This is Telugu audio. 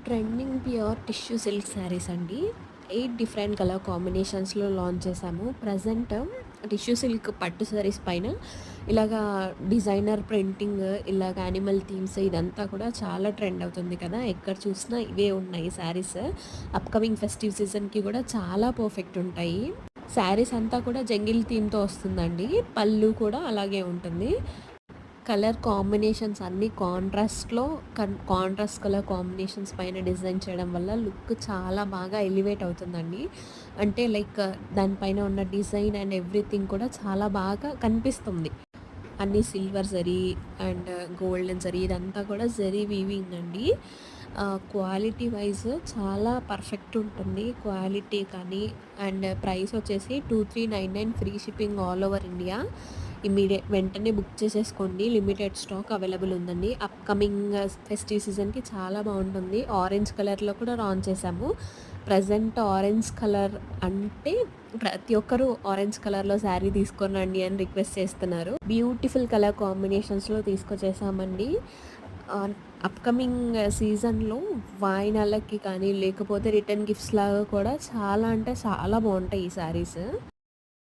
Trending pure tissue silk saris అండి. 8 డిఫరెంట్ కలర్ కాంబినేషన్స్‌లో లాంచ్ చేశాము. ప్రెజెంట్ టిష్యూ సిల్క్ పట్టు శారీస్ పైన ఇలాగా డిజైనర్ ప్రింటింగ్, ఇలాగ యానిమల్ థీమ్స్ ఇదంతా కూడా చాలా ట్రెండ్ అవుతుంది కదా! ఎక్కడ చూసినా ఇవే ఉన్నాయి శారీస్. అప్‌కమింగ్ ఫెస్టివ్ సీజన్‌కి కూడా చాలా పర్ఫెక్ట్ ఉంటాయి. శారీస్ అంతా కూడా జంగిల్ థీమ్‌తో వస్తుందండి. పళ్ళు కూడా అలాగే ఉంటుంది. కలర్ కాంబినేషన్స్ అన్నీ కాంట్రాస్ట్‌లో కాంట్రాస్ట్ కలర్ కాంబినేషన్స్ పైన డిజైన్ చేయడం వల్ల లుక్ చాలా బాగా ఎలివేట్ అవుతుందండి. అంటే లైక్ దానిపైన ఉన్న డిజైన్ అండ్ ఎవ్రీథింగ్ కూడా చాలా బాగా కనిపిస్తుంది. అన్నీ silver zari and golden zari ఇదంతా కూడా జరీ వీవింగ్ అండి. క్వాలిటీ వైజ్ చాలా పర్ఫెక్ట్ ఉంటుంది. క్వాలిటీ కానీ అండ్ ప్రైస్ వచ్చేసి 2399 free shipping all over India. వెంటనే బుక్ చేసేసుకోండి. లిమిటెడ్ స్టాక్ అవైలబుల్ ఉందండి. అప్‌కమింగ్ ఫెస్టివ్ సీజన్‌కి చాలా బాగుంటుంది. ఆరెంజ్ కలర్‌లో కూడా లాంచ్ చేశాము. ప్రెజెంట్ ఆరెంజ్ కలర్ అంటే ప్రతి ఒక్కరు ఆరెంజ్ కలర్‌లో శారీ తీసుకొనండి అని రిక్వెస్ట్ చేస్తున్నారు. బ్యూటిఫుల్ కలర్ కాంబినేషన్స్‌లో తీసుకొచ్చేసామండి. ఆహ్, అప్‌కమింగ్ సీజన్‌లో వాయినాలకి కానీ లేకపోతే రిటర్న్ గిఫ్ట్స్ లాగా కూడా చాలా అంటే చాలా బాగుంటాయి ఈ శారీస్.